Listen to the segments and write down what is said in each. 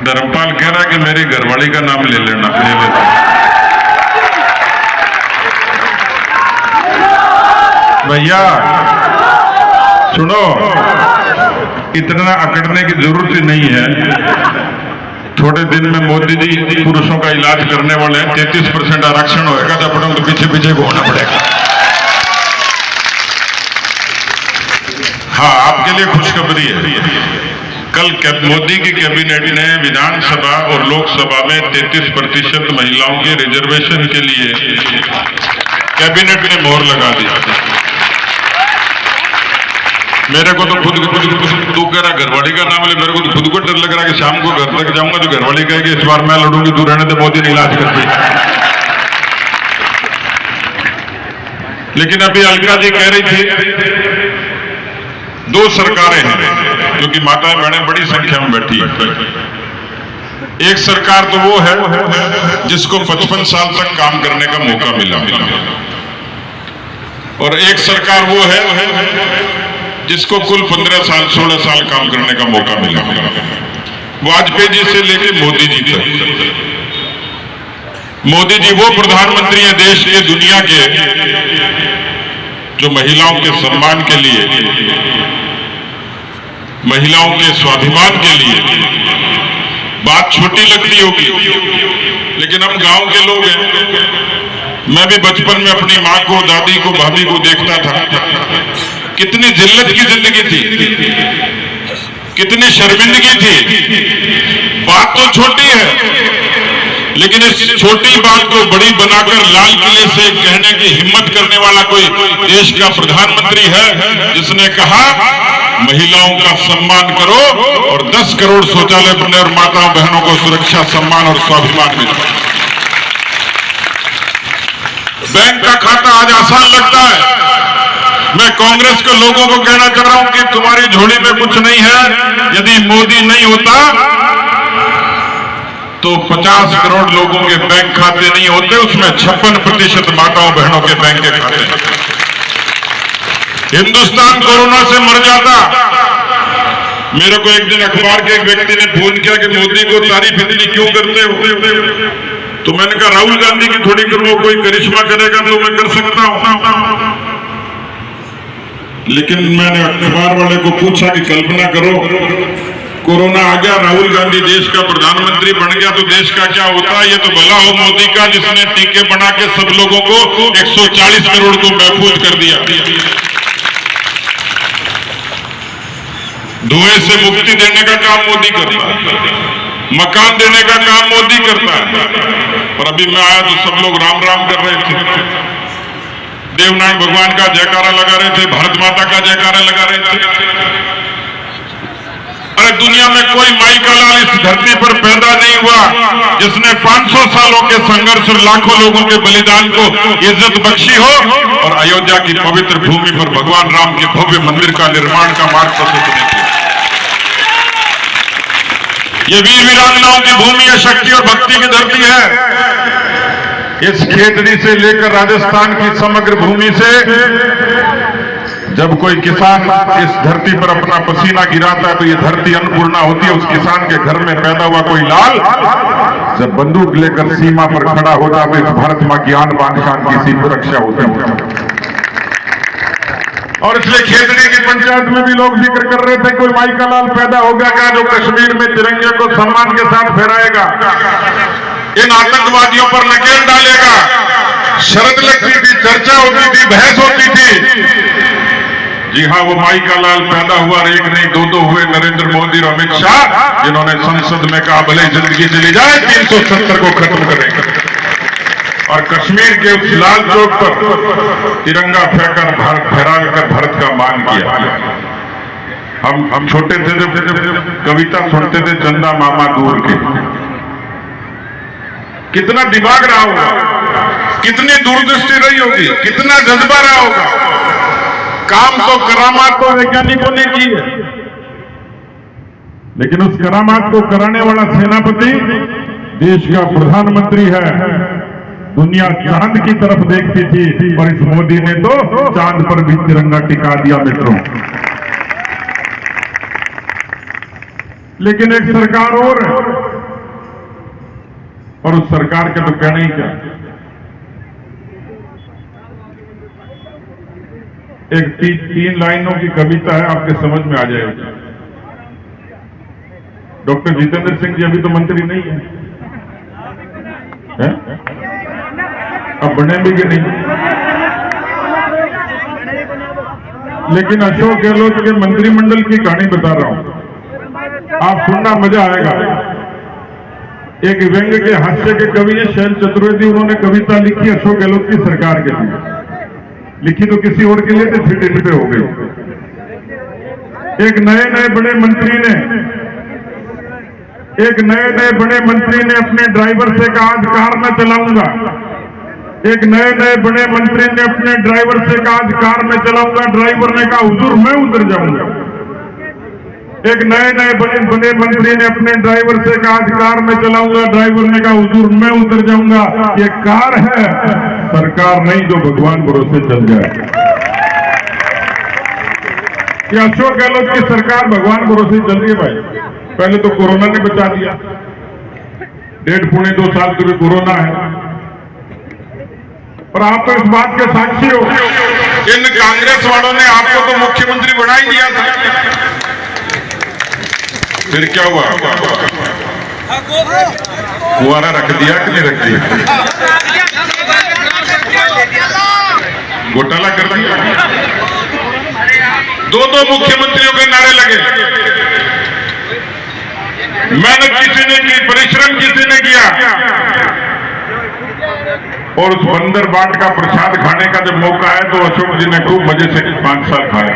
धर्मपाल कह रहा है कि मेरी घरवाली का नाम ले लेना। भैया सुनो, इतना अकड़ने की जरूरत ही नहीं है। थोड़े दिन में मोदी जी पुरुषों का इलाज करने वाले हैं। 33% आरक्षण होगा तो अपने तो पीछे पीछे घूमना पड़ेगा। हाँ, आपके लिए खुशखबरी है। कल मोदी की कैबिनेट ने विधानसभा और लोकसभा में 33% महिलाओं के रिजर्वेशन के लिए कैबिनेट ने मोहर लगा दी। मेरे को तो खुद तू कह रहा घरवाली का नाम ले, मेरे को तो खुद को डर लग रहा है कि शाम को घर तक जाऊंगा तो घरवाली कहेगी इस बार मैं लड़ूंगी, तू रहने दे, मोदी ने इलाज कर दी। लेकिन अभी अलका जी कह रही थी 2 सरकारें हैं, क्योंकि माताएं बहनें बड़ी संख्या में बैठी है। एक सरकार तो वो है जिसको 55 साल तक काम करने का मौका मिला, और एक सरकार वो है जिसको कुल 15 साल 16 साल काम करने का मौका मिला। वाजपेयी जी से लेकर मोदी जी तक। मोदी जी वो प्रधानमंत्री हैं देश के, दुनिया के, जो महिलाओं के सम्मान के लिए, महिलाओं के स्वाभिमान के लिए, बात छोटी लगती होगी लेकिन हम गांव के लोग हैं। मैं भी बचपन में अपनी माँ को, दादी को, भाभी को देखता था, कितनी जिल्लत की जिंदगी थी, कितनी शर्मिंदगी थी। बात तो छोटी है लेकिन इस छोटी बात को बड़ी बनाकर लाल किले से कहने की हिम्मत करने वाला कोई देश का प्रधानमंत्री है जिसने कहा महिलाओं का सम्मान करो और 10 करोड़ शौचालय बने और माताओं बहनों को सुरक्षा, सम्मान और स्वाभिमान मिले। बैंक का खाता आज आसान लगता है। मैं कांग्रेस के लोगों को कहना चाह रहा हूं कि तुम्हारी झोली में कुछ नहीं है। यदि मोदी नहीं होता तो 50 करोड़ लोगों के बैंक खाते नहीं होते, उसमें 56% माताओं बहनों के बैंक के खाते। हिंदुस्तान कोरोना से मर जाता। मेरे को एक दिन अखबार के एक व्यक्ति ने फोन किया कि मोदी को तारीफ इतनी क्यों करते हो, तो मैंने कहा राहुल गांधी की थोड़ी करो, कोई करिश्मा करेगा तो मैं कर सकता हूं। लेकिन मैंने अखबार वाले को पूछा कि कल्पना करो कोरोना आ गया, राहुल गांधी देश का प्रधानमंत्री बन गया तो देश का क्या होता है। ये तो भला हो मोदी का जिसने टीके बना के सब लोगों को 140 करोड़ को महफूज कर दिया। धुएं से मुक्ति देने का काम मोदी करता है, मकान देने का काम मोदी करता है। और अभी मैं आया तो सब लोग राम राम कर रहे थे, देवनारायण भगवान का जयकारा लगा रहे थे, भारत माता का जयकारा लगा रहे थे। अरे दुनिया में कोई माई का लाल इस धरती पर पैदा नहीं हुआ जिसने 500 सालों के संघर्ष और लाखों लोगों के बलिदान को इज्जत बख्शी हो और अयोध्या की पवित्र भूमि पर भगवान राम के भव्य मंदिर का निर्माण का मार्ग प्रशस्त नहीं किया। ये वीर वीरांगनाओं की भूमि है, शक्ति और भक्ति की धरती है। इस खेतड़ी से लेकर राजस्थान की समग्र भूमि से जब कोई किसान इस धरती पर अपना पसीना गिराता है तो ये धरती अन्नपूर्णा होती है। उस किसान के घर में पैदा हुआ कोई लाल जब बंदूक लेकर सीमा पर खड़ा होता है तो इस भारत मां की आन बान शान की सी सुरक्षा होती है। और इसलिए खेतड़ी की पंचायत में भी लोग जिक्र कर रहे थे कोई माई का लाल पैदा होगा क्या जो कश्मीर में तिरंगे को सम्मान के साथ फहराएगा, इन आतंकवादियों पर नकेल डालेगा। शरत लगती थी, चर्चा होती थी, बहस होती थी। जी हाँ, वो माई का लाल पैदा हुआ, एक नहीं 2 हुए नरेंद्र मोदी और अमित शाह, जिन्होंने संसद में कहा भले जिंदगी चली जाए 370 को खत्म करेंगे। और कश्मीर के उस लाल चौक पर तिरंगा फहराकर भारत का मान किया। हम छोटे थे जब कविता सुनते थे चंदा मामा दूर के, कितना दिमाग रहा होगा, कितनी दूरदृष्टि रही होगी, कितना जज्बा रहा होगा। काम तो करामात तो वैज्ञानिकों ने की है, लेकिन उस करामात को कराने वाला सेनापति देश का प्रधानमंत्री है। दुनिया चांद की तरफ देखती थी और इस मोदी ने तो चांद पर भी तिरंगा टिका दिया मित्रों। लेकिन एक सरकार और और उस सरकार के तो कहना ही क्या। एक 3 लाइनों की कविता है, आपके समझ में आ जाएगी। डॉक्टर जितेंद्र सिंह जी अभी तो मंत्री नहीं है, अब बने भी कि नहीं, लेकिन अशोक गहलोत के मंत्रिमंडल की कहानी बता रहा हूं, आप सुनना मजा आएगा। एक व्यंग्य के हास्य के कवि है शैल चतुर्वेदी, उन्होंने कविता लिखी अशोक गहलोत की सरकार के लिए, लिखी तो किसी और के लिए थे, फिर पे हो गई। एक नए बड़े मंत्री ने अपने ड्राइवर से कहा आज कार में चलाऊंगा। एक नए बड़े मंत्री ने अपने ड्राइवर से कहा आज कार में चलाऊंगा, ड्राइवर ने कहा हुजूर मैं उतर जाऊंगा। एक नए बड़े मंत्री ने अपने ड्राइवर से कहा आज कार में चलाऊंगा, ड्राइवर ने कहा हुजूर मैं उतर जाऊंगा। ये कार है, सरकार नहीं जो भगवान भरोसे चल जाए। ये अशोक गहलोत की सरकार भगवान भरोसे चल रही है भाई। पहले तो कोरोना ने बचा दिया, 1.5-2 साल से भी कोरोना है, और आप तो इस बात के साक्षी हो, इन कांग्रेस वालों ने आपको तो मुख्यमंत्री बना ही दिया था। फिर क्या हुआ, फुहारा रख दिया कि नहीं रख दिया, घोटाला कर दिया। 2 मुख्यमंत्रियों के नारे लगे, मेहनत किसी ने की, परिश्रम किसी ने किया, और उस बंदर बाट का प्रसाद खाने का जब मौका है तो अशोक जी ने खूब मजे से 5 साल खाए।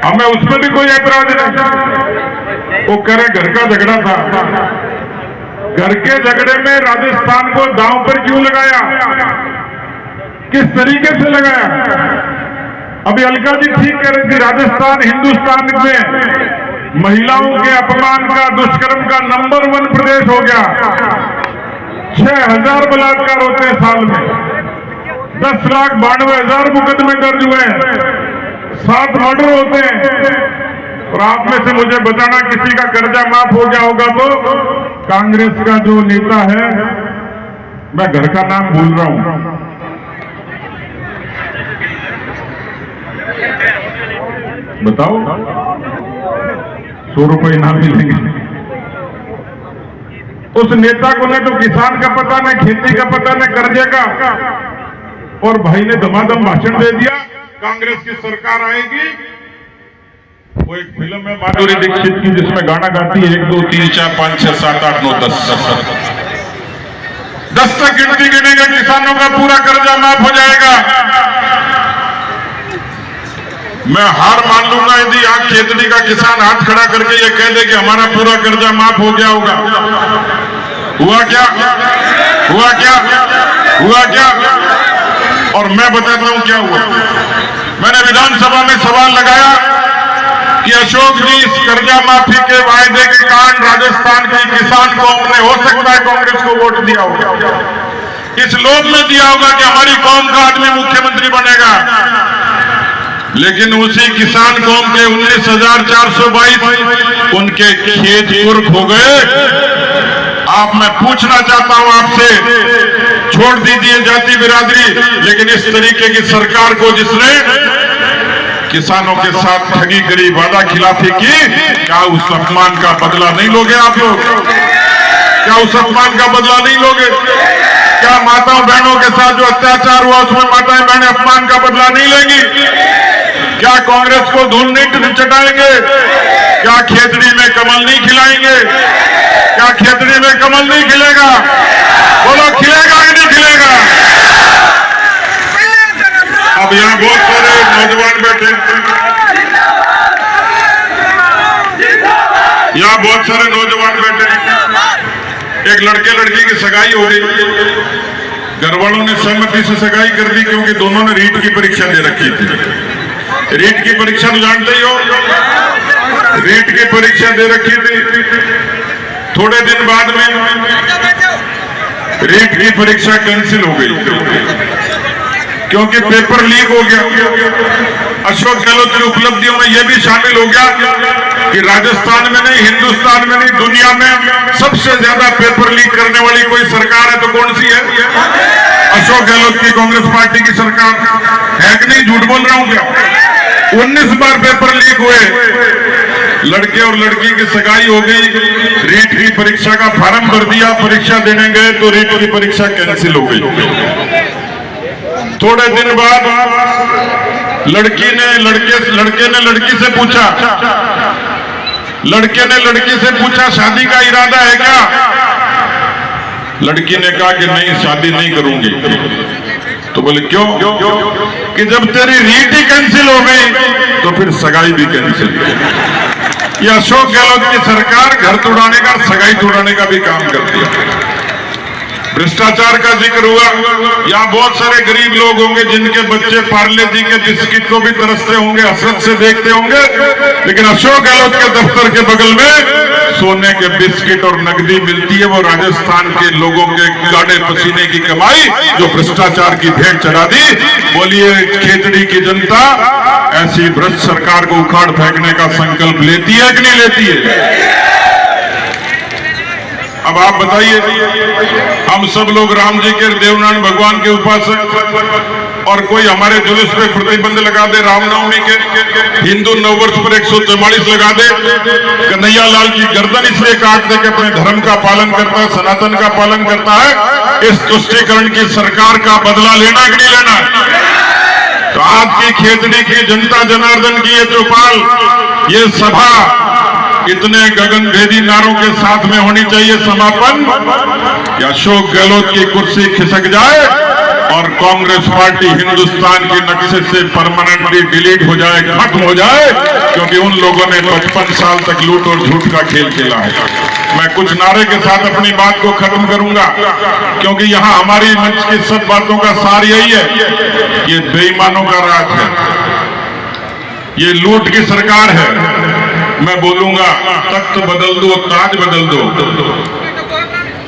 हमें उसमें भी कोई ऐतराज नहीं, वो करे घर का झगड़ा था, घर के झगड़े में राजस्थान को दांव पर क्यों लगाया, किस तरीके से लगाया। अभी अलका जी ठीक कह रही थी, राजस्थान हिंदुस्तान में महिलाओं के अपमान का, दुष्कर्म का नंबर 1 प्रदेश हो गया। 6000 बलात्कार होते हैं साल में, 10,92,000 मुकदमे दर्ज हुए हैं, 7 मर्डर होते हैं। और आप में से मुझे बताना किसी का कर्जा माफ हो गया होगा तो कांग्रेस का जो नेता है, मैं घर का नाम भूल रहा हूं, बताओ, 100 रुपए इनाम मिलेंगे। उस नेता को न तो किसान का पता, न खेती का पता, न कर्जे का, और भाई ने धमाधम भाषण दे दिया कांग्रेस की सरकार आएगी। वो एक फिल्म है माधुरी दीक्षित की जिसमें गाना गाती है 1 2 3 4 5 6 7 8 9 10 तक गिनती गिनेंगे, किसानों का पूरा कर्जा माफ हो जाएगा। मैं हार मान लूंगा यदि यहाँ खेतड़ी का किसान हाथ खड़ा करके ये कह दे कि हमारा पूरा कर्जा माफ हो गया होगा। हुआ क्या, हुआ क्या, हुआ क्या? और मैं बताता हूं क्या हुआ। मैंने विधानसभा में सवाल लगाया कि अशोक जी इस कर्जा माफी के वायदे के कारण राजस्थान के किसान को अपने हो सकता है कांग्रेस को वोट दिया होगा, इस लोभ में दिया होगा कि हमारी कौम का आदमी मुख्यमंत्री बनेगा। लेकिन उसी किसान कौम के 19,422 उनके खेत कुर्क हो गए। आप मैं पूछना चाहता हूं आपसे, छोड़ दीजिए जाति बिरादरी, लेकिन इस तरीके की सरकार को जिसने किसानों के साथ ठगी करी, वादा खिलाफी की, क्या उस अपमान का बदला नहीं लोगे आप लोग? क्या उस अपमान का बदला नहीं लोगे? क्या माताओं बहनों के साथ जो अत्याचार हुआ उसमें माताएं बहनें अपमान का बदला नहीं लेंगी? क्या कांग्रेस को धूल नहीं चटाएंगे? क्या खेतड़ी में कमल नहीं खिलाएंगे? क्या खेतड़ी में कमल नहीं खिलेगा? बोलो खिलेगा कि नहीं खिलेगा? अब यहाँ बहुत सारे नौजवान बैठे, यहाँ बहुत सारे नौजवान बैठे। एक लड़के लड़की की सगाई हो गई, घर वालों ने सहमति से सगाई कर दी क्योंकि दोनों ने रीट की परीक्षा दे रखी थी। रीट की परीक्षा तो जानते ही हो, रीट की परीक्षा दे रखी थी। थोड़े दिन बाद में रीट की परीक्षा कैंसिल हो गई क्योंकि पेपर लीक हो गया। अशोक गहलोत की उपलब्धियों में यह भी शामिल हो गया कि राजस्थान में नहीं, हिंदुस्तान में नहीं, दुनिया में सबसे ज्यादा पेपर लीक करने वाली कोई सरकार है तो कौन सी है? अशोक गहलोत की कांग्रेस पार्टी की सरकार है कि नहीं? झूठ बोल रहा हूं क्या? 19 बार पेपर लीक हुए, लड़के और लड़की की सगाई हो गई, रीट की परीक्षा का फॉर्म भर दिया, परीक्षा देने गए तो रीट की परीक्षा कैंसिल हो गई। थोड़े दिन बाद लड़के ने लड़की से पूछा, लड़के ने लड़की से पूछा शादी का इरादा है क्या? लड़की ने कहा कि नहीं, शादी नहीं करूंगी। तो बोले क्यों? कि जब तेरी रीट ही कैंसिल हो गई तो फिर सगाई भी कैंसिल। ये अशोक गहलोत की सरकार घर तोड़ाने का, सगाई तोड़ाने का भी काम करती है। भ्रष्टाचार का जिक्र हुआ, यहाँ बहुत सारे गरीब लोग होंगे जिनके बच्चे पार्ले जी के बिस्किट को भी तरसते होंगे, हसरत से देखते होंगे, लेकिन अशोक गहलोत के दफ्तर के बगल में सोने के बिस्किट और नकदी मिलती है। वो राजस्थान के लोगों के गाढ़े पसीने की कमाई जो भ्रष्टाचार की भेंट चढ़ा दी। बोलिए, खेतड़ी की जनता ऐसी भ्रष्ट सरकार को उखाड़ फेंकने का संकल्प लेती है कि नहीं लेती है? अब आप बताइए, हम सब लोग राम जी के, देवनारायण भगवान के उपासक, और कोई हमारे जुलूस पे प्रतिबंध लगा दे, रामनवमी के, हिंदू नववर्ष पर 144 लगा दे, कन्हैया लाल की गर्दन इसलिए काट दे कि अपने धर्म का पालन करता है, सनातन का पालन करता है। इस तुष्टीकरण की सरकार का बदला लेना कि नहीं लेना? तो आपकी खेतड़ी की जनता जनार्दन की ये चौपाल, ये सभा इतने गगनभेदी नारों के साथ में होनी चाहिए समापन कि अशोक गहलोत की कुर्सी खिसक जाए और कांग्रेस पार्टी हिंदुस्तान के नक्शे से परमानेंटली डिलीट हो जाए, खत्म हो जाए, क्योंकि उन लोगों ने 55 साल तक लूट और झूठ का खेल खेला है। मैं कुछ नारे के साथ अपनी बात को खत्म करूंगा, क्योंकि यहाँ हमारी मंच की सब बातों का सार यही है, ये बेईमानों का राज है, ये लूट की सरकार है। मैं बोलूंगा तख्त बदल दो, ताज बदल दो,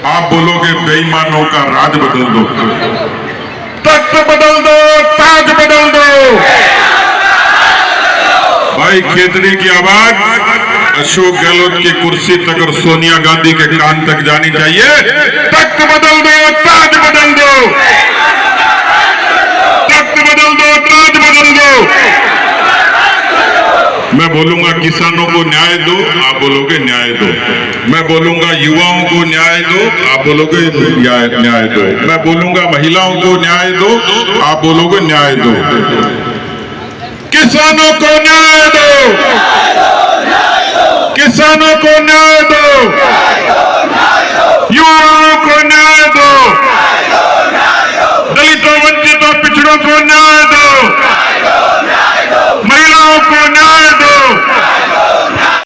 आप बोलोगे बेईमानों का राज बदल दो। तख्त बदल दो, ताज बदल दो। भाई, खेतड़ी की आवाज अशोक गहलोत की कुर्सी तक और सोनिया गांधी के कान तक जानी चाहिए। तख्त बदल दो, ताज बदल दो, तख्त बदल दो, ताज बदल दो। मैं बोलूंगा किसानों को न्याय दो, आप बोलोगे न्याय दो। मैं बोलूंगा युवाओं को न्याय दो, आप बोलोगे न्याय दो। मैं बोलूंगा महिलाओं को न्याय दो, आप बोलोगे न्याय दो। किसानों को न्याय दो, किसानों को